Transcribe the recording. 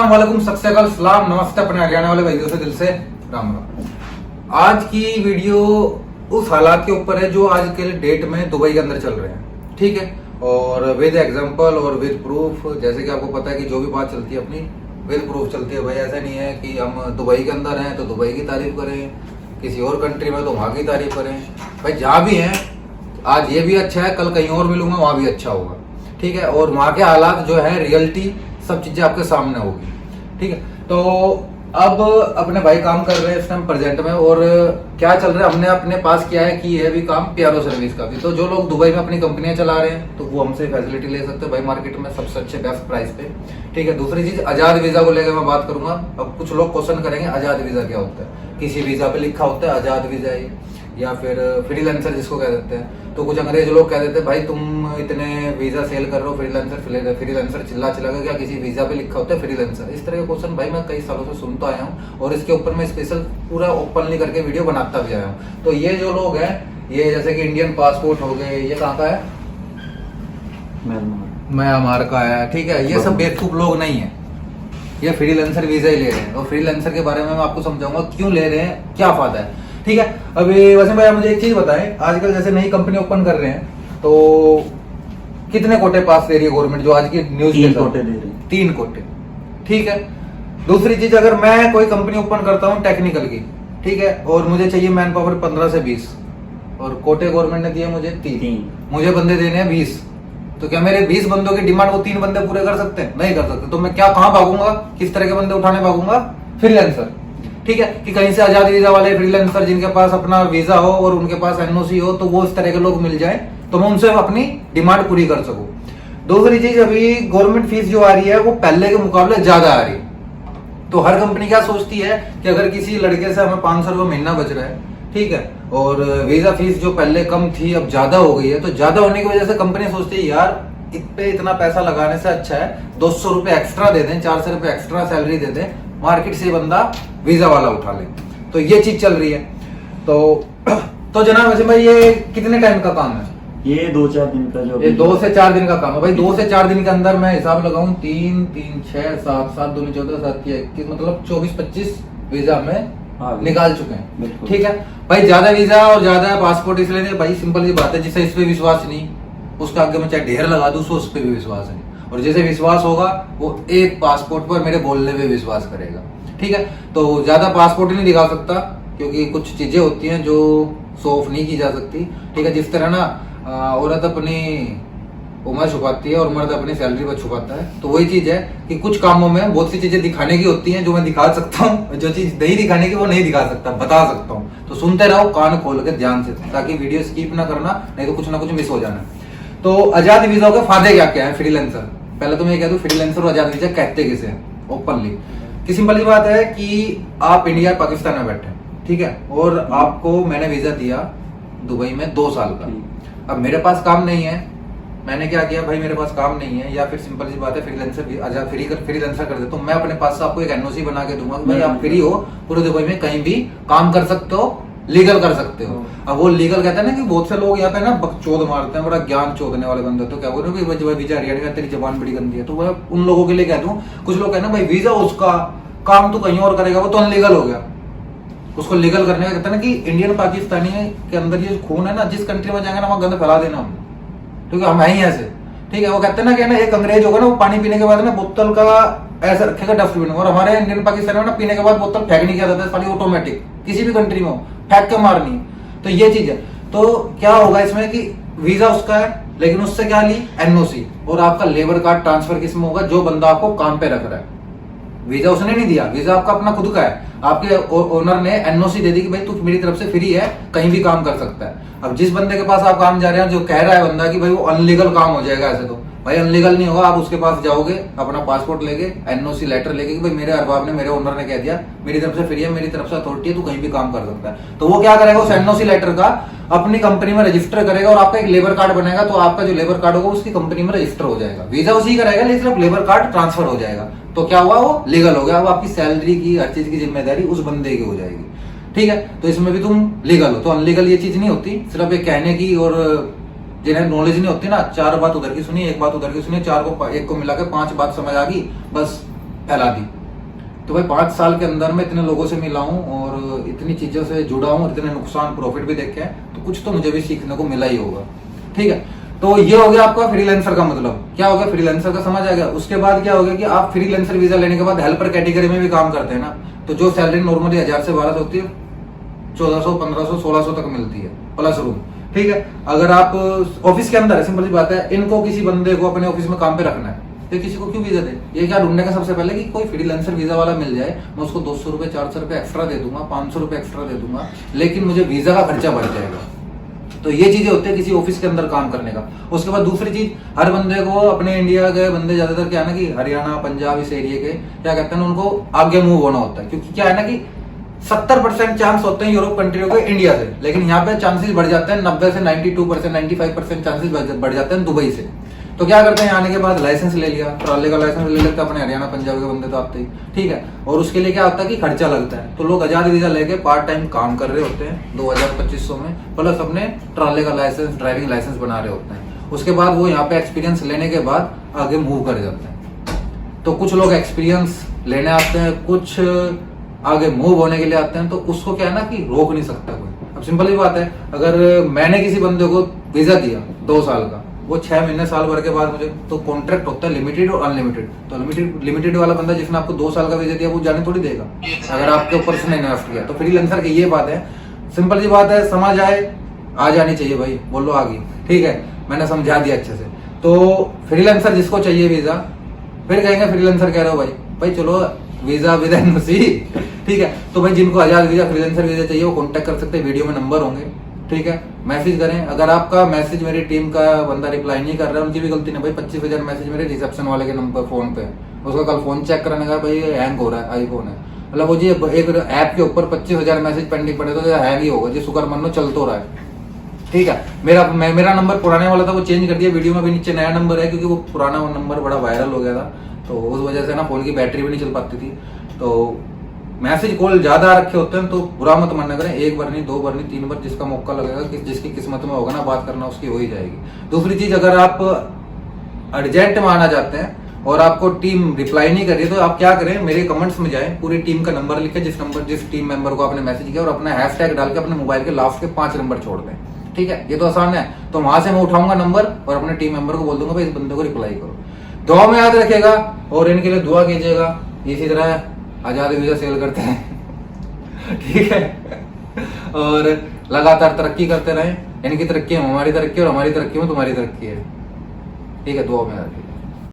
अस्सलाम वालेकुम, सत श्री अकाल, सलाम, नमस्ते अपने हरियाणा वाले भाइयों से दिल से राम राम। आज की वीडियो उस हालात के ऊपर है जो आज के डेट में दुबई के अंदर चल रहे हैं, ठीक है। और विद एग्जांपल और विद प्रूफ, जैसे कि आपको पता है कि जो भी बात चलती है अपनी विद प्रूफ चलती है भाई। ऐसा नहीं है कि हम दुबई के अंदर हैं तो दुबई की तारीफ करें, किसी और कंट्री में तो वहां की तारीफ करें। भाई जहाँ भी हैं, आज ये भी अच्छा है, कल कहीं और मिलूंगा वहां भी अच्छा होगा, ठीक है। और वहां के हालात जो है, रियलिटी, सब चीजें आपके सामने होगी, ठीक है। तो अब अपने भाई काम कर रहे हैं इस टाइम प्रेजेंट में, और क्या चल रहा है, हमने अपने पास किया है कि यह भी काम प्यारो सर्विस का भी। तो जो लोग दुबई में अपनी कंपनियां चला रहे हैं तो वो हमसे फैसिलिटी ले सकते हैं भाई, मार्केट में सबसे अच्छे बेस्ट प्राइस पे, ठीक है। दूसरी चीज, आजाद वीजा को लेकर मैं बात करूंगा। अब कुछ लोग क्वेश्चन करेंगे आजाद वीजा क्या होता है, किसी वीजा पे लिखा होता है आजाद वीजा है, या फिर फ्रीलांसर जिसको कह देते हैं। तो कुछ अंग्रेज लोग कह देते हैं भाई तुम इतने वीजा सेल कर रहे हो, फ्रीलांसर चिल्ला के क्या किसी वीजा पे लिखा होता है फ्रीलांसर। इस तरह के क्वेश्चन भाई मैं कई सालों से सुनता आया हूँ, और इसके ऊपर मैं स्पेशल पूरा ओपनली करके वीडियो बनाता भी आया हूँ। तो ये जो लोग हैं, ये जैसे कि इंडियन पासपोर्ट हो गए, ये कहाँ का है, म्यांमार का है, ठीक है। ये सब बेवकूफ लोग नहीं है, ये फ्रीलांसर वीजा ही ले रहे हैं। और फ्रीलांसर के बारे में मैं आपको समझाऊंगा क्यों ले रहे हैं, क्या फायदा है, ठीक है। अभी वैसे भाई मुझे एक चीज बताएं, आजकल जैसे नई कंपनी ओपन कर रहे हैं तो कितने कोटे पास दे रही है गवर्नमेंट, जो आज की न्यूज 3 कोटे दे रही है। 3 कोटे, ठीक है। दूसरी चीज, अगर मैं कोई कंपनी ओपन करता हूँ टेक्निकल की, ठीक है, और मुझे चाहिए मैन पावर 15 से 20, और कोटे गवर्नमेंट ने दिए मुझे 3, मुझे बंदे देने हैं 20, तो क्या मेरे 20 बंदों की डिमांड वो 3 बंदे पूरे कर सकते हैं? नहीं कर सकते। तो मैं क्या कहाँ भागूंगा, किस तरह के बंदे उठाने भागूंगा? फ्रीलांसर, ठीक है। कि कहीं से आजाद वीजा वाले फ्रीलांसर जिनके पास अपना वीजा हो और उनके पास एनओसी हो, तो वो इस तरह के लोग मिल जाए तो मैं उनसे अपनी डिमांड पूरी कर सकूं। दूसरी चीज, अभी गवर्नमेंट फीस जो आ रही है वो पहले के मुकाबले ज्यादा आ रही है। तो हर कंपनी क्या सोचती है कि अगर किसी लड़के से हमें 500 रुपये महीना बच रहा है, ठीक है, और वीजा फीस जो पहले कम थी अब ज्यादा हो गई है, तो ज्यादा होने की वजह से कंपनी सोचती है यार इतना पैसा लगाने से अच्छा है 200 रुपए एक्स्ट्रा दे दें, 400 रुपए एक्स्ट्रा सैलरी दे दें, मार्केट से बंदा वीजा वाला उठा ले। तो ये चीज चल रही है। तो जनाब वैसे भाई ये कितने टाइम का काम है? ये 2-4 दिन का, जो ये 2 से 4 दिन का काम है भाई। 2 से 4 दिन के अंदर मैं हिसाब लगाऊं, 3, 3, 6, 7, 7, 2, 14, 7, 21, मतलब 24-25 वीजा में निकाल चुके हैं, ठीक है भाई। ज्यादा वीजा और ज्यादा पासपोर्ट इसलिए नहीं भाई, सिंपल सी बात है, जिसे इस पे विश्वास नहीं उसका आगे मैं चाहे ढेर लगा दूं, उस पे भी विश्वास नहीं। और जैसे विश्वास होगा वो एक पासपोर्ट पर मेरे बोलने पे विश्वास करेगा, ठीक है। तो ज्यादा पासपोर्ट ही नहीं दिखा सकता, क्योंकि कुछ चीजें होती हैं जो शो ऑफ नहीं की जा सकती, ठीक है। जिस तरह ना औरत अपनी उम्र छुपाती है और मर्द अपनी सैलरी पर छुपाता है, तो वही चीज है कि कुछ कामों में बहुत सी चीजें दिखाने की होती हैं जो मैं दिखा सकता हूँ, जो चीज नहीं दिखाने की वो नहीं दिखा सकता, बता सकता हूँ। तो सुनते रहो कान खोल के ध्यान से, ताकि वीडियो स्किप ना करना, नहीं तो कुछ ना कुछ मिस हो जाना। तो आजाद वीजा के फायदे क्या क्या है फ्रीलांसर? पहले तो मैं ये कह दूं, फ्रीलांसर और आजाद वीजा कहते किसे हैं ओपनली, कि सिंपल सी बात है कि आप इंडिया पाकिस्तान में बैठे, ठीक है, और आपको मैंने वीजा दिया दुबई में 2 साल का। अब मेरे पास काम नहीं है, मैंने क्या किया भाई, मेरे पास काम नहीं है, या फिर सिंपल सी बात है फ्रीलांसर कर देता हूँ मैं, अपने पास से आपको एक एनओसी बना के दूंगा भाई आप फ्री हो, पूरे दुबई में कहीं भी काम कर सकते हो, लीगल कर सकते हो। अब वो लीगल कहते हैं ना कि बहुत से लोग यहाँ पे ना बकचोद मारते हैं, बड़ा ज्ञान चोदने वाले बंदे, तो क्या बोल रहे हो वीजा हरियाणा में तेरी जबान बड़ी गंदी है। तो मैं उन लोगों के लिए कह दूं, कुछ लोग कहते हैं भाई वीजा उसका, काम तो कहीं और करेगा, वो तो अनलीगल हो गया। उसको लीगल करने का कहते हैं ना कि इंडियन पाकिस्तानी के अंदर ये खून है ना, जिस कंट्री में जाएंगे ना वहां गंद फैला देना हम, क्योंकि हम है ही ऐसे, ठीक है। वो कहते हैं ना कि ना एक अंग्रेज होगा ना, वो पानी पीने के बाद ना बोतल का ऐसा रखेगा डस्टबिन, और हमारे इंडियन पाकिस्तान में ना पीने के बाद बोतल फेंक नहीं किया जाता है, सारी ऑटोमेटिक, किसी भी कंट्री में फेंक के मारनी। तो ये चीज है। तो क्या होगा इसमें कि वीजा उसका है, लेकिन उससे क्या ली, एनओसी, और आपका लेबर कार्ड ट्रांसफर किसमें होगा, जो बंदा आपको काम पे रख रहा है। वीजा उसने नहीं दिया, वीजा आपका अपना खुद का है, आपके ओनर ने एनओसी दे दी कि भाई तू मेरी तरफ से फ्री है, कहीं भी काम कर सकता है। अब जिस बंदे के पास आप काम जा रहे हैं, जो कह रहा है बंदा कि भाई वो अनलीगल काम हो जाएगा, ऐसे तो भाई अनलीगल नहीं होगा। आप उसके पास जाओगे अपना पासपोर्ट लेके, एनओसी लेटर लेके कि भाई मेरे अरबाब ने, मेरे ओनर ने कह दिया मेरी तरफ से फ्री है, मेरी तरफ से अथॉरिटी है, तू कहीं भी काम कर सकता है। तो वो क्या करेगा, उस एनओसी लेटर का अपनी कंपनी में रजिस्टर करेगा, और आपका एक लेबर कार्ड बनेगा, तो आपका जो लेबर कार्ड होगा उसकी कंपनी में रजिस्टर हो जाएगा। वीजा उसी का रहेगा, लेकिन सिर्फ लेबर कार्ड ट्रांसफर हो जाएगा। तो क्या हुआ, वो लीगल हो गया। अब आपकी सैलरी की, हर चीज की जिम्मेदारी उस बंदे की हो जाएगी, ठीक है। तो इसमें भी तुम लीगल हो। तो अनलीगल ये चीज नहीं होती, सिर्फ एक कहने की, और जिन्हें नॉलेज नहीं होती ना, 4 बात उधर की सुनी, 1 बात उधर की सुनी, 4 को 1 को मिला के 5 बात समझ आ गई, बस फैला दी। तो भाई 5 साल के अंदर में इतने लोगों से मिला हूँ और इतनी चीजों से जुड़ा हूँ, इतने नुकसान प्रॉफिट भी देखे हैं, तो कुछ तो मुझे भी सीखने को मिला ही होगा। ठीक है, तो ये हो गया आपका फ्रीलांसर का मतलब। क्या हो गया फ्रीलांसर का, समझ आ गया। उसके बाद क्या हो गया कि आप फ्रीलांसर वीजा लेने के बाद हेल्पर कैटेगरी में भी काम करते हैं ना, तो जो सैलरी नॉर्मली 1000 से 1200 होती है, 1400, 1500, 1600 तक मिलती है प्लस रूम। ठीक है, अगर आप ऑफिस के अंदर है, सिंपल सी बात है, इनको किसी बंदे को अपने ऑफिस में काम पे रखना है, तो किसी को क्यों वीजा दे? ये क्या ढूंढने का सबसे पहले कि कोई फ्रीलांसर वीजा वाला मिल जाए, मैं उसको 200 रुपए 400 रुपए एक्स्ट्रा दे दूंगा, 500 रुपए एक्स्ट्रा दे दूंगा, लेकिन मुझे वीजा का खर्चा बढ़ जाएगा। तो ये चीजें होती है किसी ऑफिस के अंदर काम करने का। उसके बाद दूसरी चीज, हर बंदे को, अपने इंडिया के बंदे ज्यादातर क्या है ना कि हरियाणा पंजाब इस एरिया के क्या कहते हैं, उनको आगे मूव होना होता है, क्योंकि क्या है ना कि 70% चांस होते हैं यूरोप कंट्रियों के इंडिया से, लेकिन यहाँ पे चांसेस बढ़ जाते हैं 90 से 92%, 95% चांसेस बढ़ जाते हैं दुबई से। तो क्या करते हैं, आने के बाद लाइसेंस ले लिया, ट्रॉले का लाइसेंस ले लेते हैं अपने हरियाणा पंजाब के बंदे तो आते ही। ठीक है, और उसके लिए क्या होता है कि खर्चा लगता है, तो लोग 1000 वीजा लेके पार्ट टाइम काम कर रहे होते हैं 2000-2500 में, प्लस अपने ट्रॉले का लाइसेंस, ड्राइविंग लाइसेंस बना रहे होते हैं। उसके बाद वो यहाँ पे एक्सपीरियंस लेने के बाद आगे मूव कर जाते हैं। तो कुछ लोग एक्सपीरियंस लेने आते हैं, कुछ आगे मूव होने के लिए आते हैं, तो उसको क्या है ना कि रोक नहीं सकता कोई। अब सिंपल ही बात है, अगर मैंने किसी बंदे को वीजा दिया 2 साल का, वो 6 महीने साल भर के बाद मुझे, तो कॉन्ट्रैक्ट होता है लिमिटेड और अनलिमिटेड। तो लिमिटेड वाला बंदा जिसने आपको 2 साल का वीजा दिया वो जाने थोड़ी देगा अगर आपके ऊपर से नहीं इन्वेस्ट किया। तो फ्रीलांसर की ये बात है, सिंपल सी बात है, समझ आए आ जानी चाहिए भाई, बोलो आ गई। ठीक है, मैंने समझा दिया अच्छे से। तो फ्रीलांसर जिसको चाहिए वीजा, फिर कहेंगे फ्रीलांसर कह रहे हो भाई चलो वीजा विद एनओसी। ठीक है, तो भाई जिनको 1000 वीजा फ्रीलांसर वीजा चाहिए वो कांटेक्ट कर सकते हैं, वीडियो में नंबर होंगे। ठीक है, मैसेज करें। अगर आपका मैसेज मेरी टीम का बंदा रिप्लाई नहीं कर रहा है, उनकी भी गलती नहीं भाई। 25,000 मैसेज मेरे रिसेप्शन वाले के नंबर फोन पे, उसका कल फोन चेक कराने का भाई हैंग हो रहा है, आईफोन है, मतलब वो जी एक ऐप के ऊपर 25,000 मैसेज पेंडिंग पड़े तो हैंग ही होगा जी, शुक्र मानो चल तो रहा है। ठीक है, मेरा नंबर पुराने वाला था, वो चेंज कर दिया, वीडियो में भी नीचे नया नंबर है, क्योंकि वो पुराना नंबर बड़ा वायरल हो गया था, तो उस वजह से ना फोन की बैटरी भी नहीं चल पाती थी। तो मैसेज कॉल ज्यादा रखे होते हैं तो बुरा मत मानना करें, 1 बार नहीं 2 बार नहीं 3 बार, जिसका मौका लगेगा, जिसकी किस्मत में होगा ना बात करना, उसकी हो ही जाएगी। दूसरी चीज, अगर आप अर्जेंट में आना चाहते हैं और आपको टीम रिप्लाई नहीं कर रही, तो आप क्या करें, मेरे कमेंट्स में जाएं, पूरी टीम का नंबर लिखें, जिस टीम मेंबर को आपने मैसेज किया, और अपना हैशटैग डाल के अपने मोबाइल के लास्ट के 5 नंबर छोड़ दें। ठीक है, ये तो आसान है। तो वहां से मैं उठाऊंगा नंबर और अपने टीम मेंबर को बोल दूंगा भाई इस बंदे को रिप्लाई करो। दुआ में याद रखेगा और इनके लिए दुआ कीजिएगा। इसी तरह आजाद वीजा सेल करते हैं। ठीक है, और लगातार तरक्की करते रहें। इनकी तरक्की में हमारी तरक्की और हमारी तरक्की में तुम्हारी तरक्की है। ठीक है, दुआ में याद रखिए।